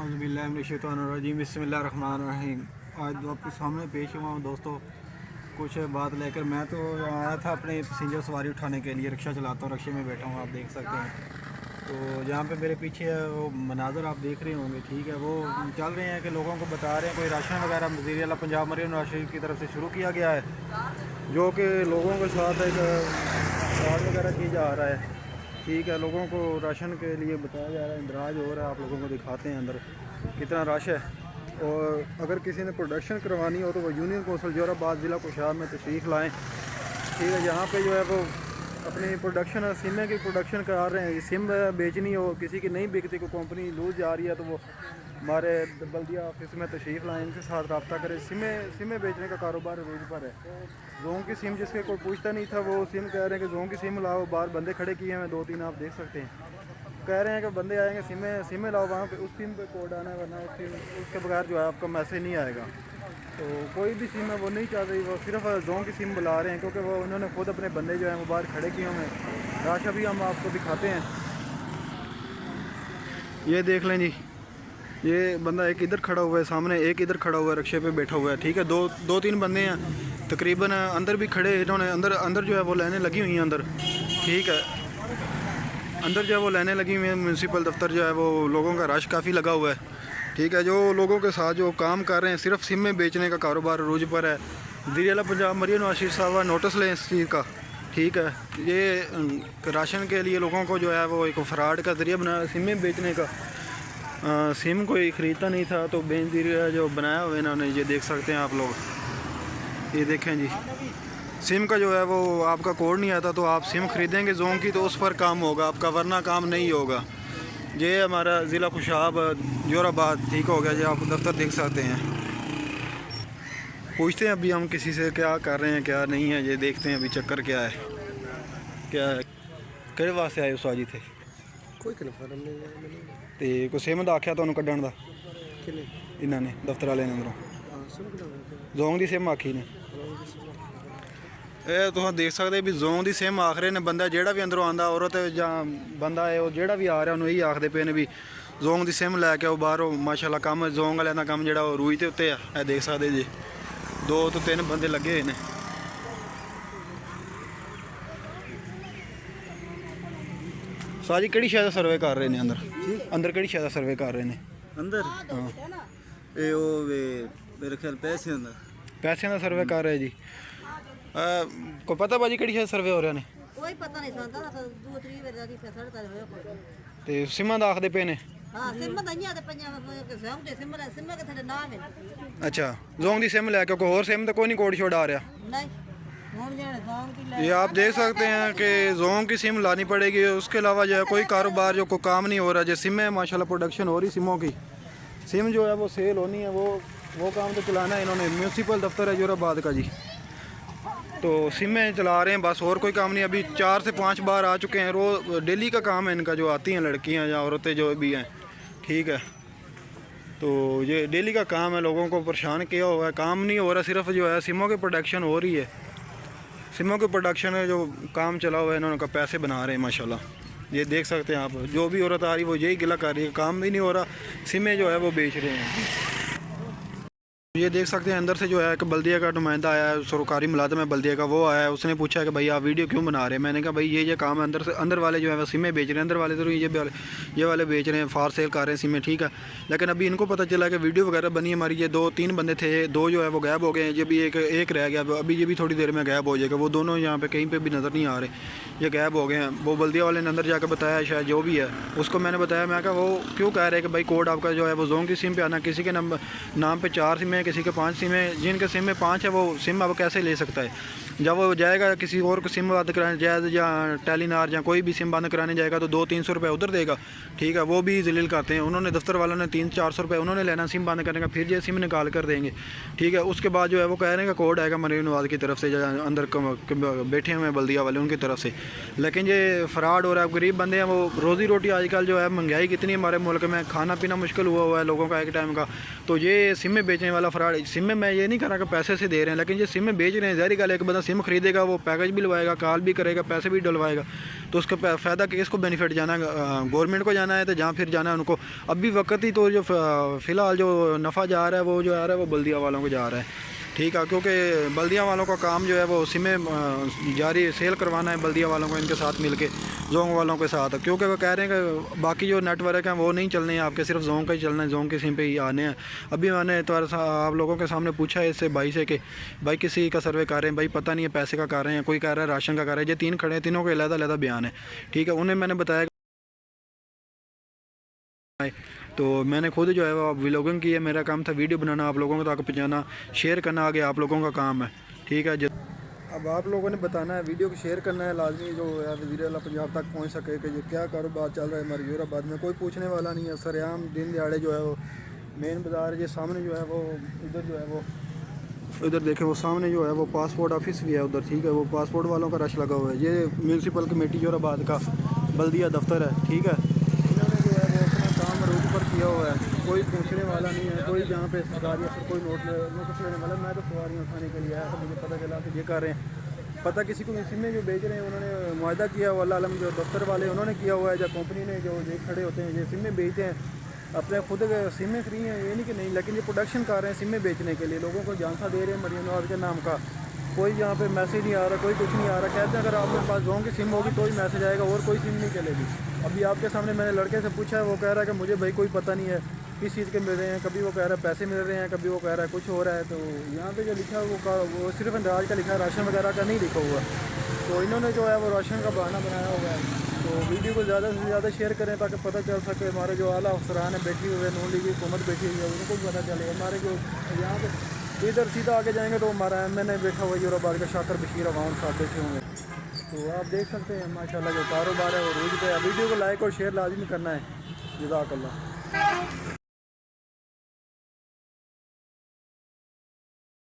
औज़ुबिल्लाहिमिनश्शैतानिर्रजीम बिस्मिल्लाहिर्रहमानिर्रहीम। आज आपके सामने पेश हुआ हूँ दोस्तों कुछ बात लेकर। मैं तो आया था अपने पैसेंजर सवारी उठाने के लिए, रिक्शा चलाता हूँ, रिक्शे में बैठा हूँ, आप देख सकते हैं। तो जहाँ पे मेरे पीछे वो मनाज़र आप देख रहे होंगे, ठीक है, वो चल रहे हैं कि लोगों को बता रहे हैं कोई राशन वगैरह वज़ीर आला पंजाब मरियम नवाज़ शरीफ की तरफ से शुरू किया गया है, जो कि लोगों के साथ एक फ्रॉड वगैरह की जा रहा है। ठीक है, लोगों को राशन के लिए बताया जा रहा है, इंदराज हो रहा है। आप लोगों को दिखाते हैं अंदर कितना रश है। और अगर किसी ने प्रोडक्शन करवानी हो तो वो यूनियन कौंसिल जोराबाद ज़िला कुशाब में तशरीफ़ लाएँ। ठीक है, यहाँ पे जो है वो अपनी प्रोडक्शन सिम की प्रोडक्शन करा रहे हैं। सिम बेचनी हो, किसी की नहीं बिकती, कोई कंपनी लूज जा रही है, तो वो हमारे बल्दिया ऑफिस में तशरीफ़ लाएँ, इनके साथ रब्ता करें। सिमें बेचने का कारोबार रोज़ पर है। जोंग की सिम जिसके कोई पूछता नहीं था, वो सिम कह रहे हैं कि जोंग की सिम लाओ। बाहर बंदे खड़े किए हैं, 2-3 आप देख सकते हैं। कह रहे हैं कि बंदे आएंगे, सिमें लाओ, वहाँ पे उस सिम पे कोड आना है, वरना उसके बगैर जो है आपका मैसेज नहीं आएगा। तो कोई भी सिम है वो नहीं चाह रही, वो सिर्फ जोंग की सिम बुला रहे हैं, क्योंकि वो उन्होंने खुद अपने बंदे जो हैं वो बाहर खड़े किए हुए हैं। राश अभी हम आपको दिखाते हैं, ये देख लें जी। ये बंदा एक इधर खड़ा हुआ है सामने, एक इधर खड़ा हुआ है, रिक्शे पे बैठा हुआ है। ठीक है, 2-3 बंदे हैं तकरीबन, अंदर भी खड़े इन्होंने, अंदर जो है वो लाइनें लगी हुई हैं अंदर। ठीक है, अंदर जो है वो लाइनें लगी हुई हैं। म्यूनसिपल दफ्तर जो है वो लोगों का रश काफ़ी लगा हुआ है। ठीक है, जो लोगों के साथ जो काम कर रहे हैं, सिर्फ सिम में बेचने का कारोबार रूज पर है। वज़ीर आला पंजाब मरियम नवाज़ शरीफ साहब नोटिस लें इस चीज़ का। ठीक है, ये राशन के लिए लोगों को जो है वो एक फ्रॉड का ज़रिया बनाया, सिम में बेचने का। सिम कोई ख़रीदता नहीं था, तो बेनज़ीर जो बनाया हुआ है इन्होंने, ये देख सकते हैं आप लोग, ये देखें जी। सिम का जो है वो आपका कोड नहीं आता, तो आप सिम ख़रीदेंगे जोंग की तो उस पर काम होगा आपका, वरना काम नहीं होगा। ये हमारा ज़िला खुशाब जोराबाद ठीक हो गया जी, आप दफ्तर देख सकते हैं। पूछते हैं अभी हम किसी से क्या कर रहे हैं क्या नहीं है, ये देखते हैं अभी चक्कर क्या है। क्या है किहड़े वास्ते आए उस आजी थे? कोई कन्फर्म नहीं है तो कोई सिम दा आख्या तुहानू कड्ढण दा किने इन्होंने दफ्तर वाले ने अंदरों सिम कढाउणा जोंग दी सिम आखी ने। ਇਹ ਤੁਸੀਂ ਦੇਖ ਸਕਦੇ ਵੀ ਜ਼ੋਨ ਦੀ ਸਿਮ ਆਖ ਰਹੇ ਨੇ। ਬੰਦਾ ਜਿਹੜਾ ਵੀ ਅੰਦਰੋਂ ਆਂਦਾ, ਔਰਤ ਜਾਂ ਬੰਦਾ ਹੈ, ਉਹ ਜਿਹੜਾ ਵੀ ਆ ਰਿਹਾ ਉਹਨੂੰ ਇਹੀ ਆਖਦੇ ਪਏ ਨੇ ਵੀ ਜ਼ੋਨ ਦੀ ਸਿਮ ਲੈ ਕੇ ਆਓ ਬਾਹਰੋਂ। ਮਾਸ਼ਾਅੱਲਾ ਕੰਮ ਜ਼ੋਨ ਵਾਲਿਆਂ ਦਾ ਕੰਮ ਜਿਹੜਾ ਉਹ ਰੂਈ ਤੇ ਉੱਤੇ ਆ। ਇਹ ਦੇਖ ਸਕਦੇ ਜੀ, 2 ਤੋਂ 3 ਬੰਦੇ ਲੱਗੇ ਹੋਏ ਨੇ। ਸਾਜੀ ਕਿਹੜੀ ਸ਼ੈ ਦਾ ਸਰਵੇ ਕਰ ਰਹੇ ਨੇ ਅੰਦਰ? ਅੰਦਰ ਕਿਹੜੀ ਸ਼ੈ ਦਾ ਸਰਵੇ ਕਰ ਰਹੇ ਨੇ अंदर? ਹਾਂ, ये वो मेरे ख्याल पैसे अंदर ਪੈਸਿਆਂ ਦਾ ਸਰਵੇ ਕਰ ਰਹੇ ਜੀ। ਕੋਈ ਪਤਾ ਭਾਜੀ ਕਿਹੜੀ ਸ਼ੈ ਸਰਵੇ ਹੋ ਰਿਹਾ ਨੇ? कोई पता नहीं सादा ना 2-3 ਵੇਲੇ ਦੀ ਫਸਲ ਤਾਂ ਹੋਇਆ ਕੋਈ। ਤੇ ਸਿਮਾਂ ਦਾ ਆਖਦੇ ਪਏ ਨੇ। ਹਾਂ ਸਿਮ ਦਈਆਂ ਤੇ ਪੰਜਾਂ ਕਿਸਮ ਦੇ ਸਿਮ ਕਿ ਤੁਹਾਡੇ ਨਾਮ ਹੈ। अच्छा, जोंग दी सिम लैके कोई और सिम तो कोई नहीं कोड छोड़ आ रहा। ਨਹੀਂ ਹੁਣ ਜਿਹੜੇ ਜ਼ੋਨ ਦੀ ਲੈ ये आप देख सकते हैं कि जोंग की सिम लानी पड़ेगी। उसके अलावा जो है कोई कारोबार जो कोई काम नहीं हो रहा। जो सिम है माशाल्लाह प्रोडक्शन हो रही सिमों की, सिम जो है वो सेल होनी है, वो काम तो चलाना है इन्होंने। म्यूनसिपल दफ्तर है जोराबाद का जी, तो सिमें चला रहे हैं बस, और कोई काम नहीं। अभी 4 से 5 बार आ चुके हैं। रोज़ डेली का काम है इनका, जो आती हैं लड़कियां या औरतें जो भी हैं। ठीक है, तो ये डेली का काम है, लोगों को परेशान किया हुआ है। काम नहीं हो रहा, सिर्फ जो है सिमों की प्रोडक्शन हो रही है। सिमों की प्रोडक्शन है जो काम चला हुआ है, इन्होंने का पैसे बना रहे हैं माशाल्लाह। ये देख सकते हैं आप, जो भी औरत आ रही है वो यही गिला कर रही है, काम भी नहीं हो रहा, सिमें जो है वो बेच रहे हैं। ये देख सकते हैं अंदर से जो है एक बल्दिया का नुमाइंदा आया है, सरकारी मुलाजम है बल्दिया का, वो आया है। उसने पूछा कि भाई आप वीडियो क्यों बना रहे हैं? मैंने कहा भाई ये काम है, अंदर वाले जो है वो सिमें बेच रहे हैं। अंदर वाले तो ये वाले बेच रहे हैं, फार सेल कर रहे हैं सिमें। ठीक है, लेकिन अभी इनको पता चला कि वीडियो वगैरह बनी हमारी। ये 2-3 बंदे थे, 2 जो है वो गायब हो गए हैं। ये भी एक रह गया, अभी ये भी थोड़ी देर में गायब हो जाएगा। वो दोनों यहाँ पे कहीं पे भी नज़र नहीं आ रहे, ये गायब हो गए हैं। वो बल्दिया वाले ने अंदर जाकर बताया, शायद जो भी है उसको मैंने बताया। मैं कहा वो क्यों कह रहे हैं कि भाई कोड आपका जो है वो जोन की सिम पे आना, किसी के नाम पे 4 सिम है, किसी के 5 सिम है। जिनके सिम में 5 है वो सिम अब कैसे ले सकता है? जब वो जाएगा किसी और को सिम बंद कराने जाए, या टेलीनार या कोई भी सिम बंद कराने जाएगा, तो 200-300 रुपये उधर देगा। ठीक है, वो भी जलील करते हैं। उन्होंने दफ्तर वालों ने 300-400 रुपये उन्होंने लेना सिम बंद करने का, फिर ये सिम निकाल कर देंगे। ठीक है, उसके बाद जो है वो कह रहे हैं कि कोड आएगा मरीम नवाज की तरफ से, अंदर बैठे हुए हैं बल्दिया वाले उनकी तरफ से। लेकिन ये फ्रॉड हो रहा है। गरीब बंदे हैं, वो रोज़ी रोटी आजकल जो है महंगाई कितनी हमारे मुल्क में, खाना पीना मुश्किल हुआ है लोगों का एक टाइम का, तो ये सिमें बेचने वाला फ्रॉड सिम में मैं ये नहीं कह रहा कि पैसे से दे रहे हैं, लेकिन ये सिम में बेच रहे हैं। ज़ाहिर गल है, एक बंदा सिम खरीदेगा, वो पैकेज भी लवाएगा, कॉल भी करेगा, पैसे भी डलवाएगा, तो उसका फ़ायदा किसको बेनिफिट जाना है? गवर्नमेंट को जाना है तो जहाँ फिर जाना है उनको। अभी वक्त ही तो जो फ़िलहाल जो नफ़ा जा रहा है वो जो आ रहा है वो बल्दिया वालों को जा रहा है, ठीक है, क्योंकि बल्दिया वालों का काम जो है वो सिमें जारी सेल करवाना है बल्दिया वालों को इनके साथ मिलके, जोंग वालों के साथ, क्योंकि वो कह रहे हैं कि बाकी जो नेटवर्क हैं वो नहीं चलने हैं, आपके सिर्फ जोंग का ही चलना है, जोंग के सिम पे ही आने हैं। अभी मैंने तो आप लोगों के सामने पूछा है इससे भाई से कि भाई किसी का सर्वे कर रहे हैं, भाई पता नहीं है पैसे का कर रहे हैं, कोई कह रहा है राशन का कर रहा है, ये तीन खड़े हैं, तीनों के अलग-अलग बयान है, ठीक है। उन्हें मैंने बताया तो मैंने खुद जो है वो व्लॉगिंग की है, मेरा काम था वीडियो बनाना, आप लोगों को तक पहुँचाना, शेयर करना आगे आप लोगों का काम है, ठीक है। अब आप लोगों ने बताना है, वीडियो को शेयर करना है लाजमी, जो है वज़ीर आला पंजाब तक पहुँच सके कि ये क्या कारोबार चल रहा है हमारे यूराबाद में। कोई पूछने वाला नहीं है, सरेआम दिन दिहाड़े जो है वो मेन बाज़ार ये सामने जो है वो इधर जो है वो इधर देखें, वो सामने जो है वो पासपोर्ट ऑफिस भी है उधर, ठीक है, वो पासपोर्ट वालों का रश लगा हुआ है। ये म्यूनसिपल कमेटी यूराबाद का बल्दिया दफ्तर है, ठीक है। इन्होंने जो है वो अपना काम रूट पर किया हुआ है, कोई पूछने वाला नहीं है, कोई जहाँ पे सरकारी अफसर कोई नोटिस लेने वाला। मैं तो सवारियाँ उठाने के लिए आया था, मुझे पता चला कि ये कर रहे हैं, पता किसी को सिमें जो बेच रहे हैं उन्होंने मुआहदा किया हुआ, अल्लाह आलम जो दफ्तर वाले उन्होंने किया हुआ है, या कंपनी ने जो ये खड़े होते हैं ये सिमें बेचते हैं, अपने खुद सिमें फ्री हैं, ये नहीं कि नहीं, लेकिन ये प्रोडक्शन कर रहे हैं सिमें बेचने के लिए, लोगों को जानसा दे रहे हैं मरियम नवाज के नाम का। कोई यहाँ पे मैसेज नहीं आ रहा, कोई कुछ नहीं आ रहा, कहते हैं अगर आपके पास जोंग की सिम होगी तो ही मैसेज आएगा और कोई सिम नहीं चलेगी। अभी आपके सामने मैंने लड़के से पूछा है, वो कह रहा है कि मुझे भाई कोई पता नहीं है किस चीज़ के मिल रहे हैं, कभी वो कह रहा है पैसे मिल रहे हैं, कभी वो कह रहा है कुछ हो रहा है। तो यहाँ पे जो लिखा है वो सिर्फ अंदाज का लिखा है, राशन वगैरह का नहीं लिखा हुआ। तो इन्होंने जो है वो राशन का बहाना बनाया हुआ है। तो वीडियो को ज़्यादा से ज़्यादा शेयर करें ताकि पता चल सके, हमारे जो आला अफसरान है बैठी हुए, नून लीग हुकूमत बैठी हुई है, उनको भी पता चले। हमारे जो यहाँ पे इधर सीधा आगे जाएंगे तो हमारा MNA बैठा हुआ यूराबाद का शाकर बशीर अवाम साहब बैठे होंगे। तो आप देख सकते हैं माशाल्लाह जो कारोबार है वो रोज़ पे। वीडियो को लाइक और शेयर लाजमी करना है। जज़ाकल्लाह।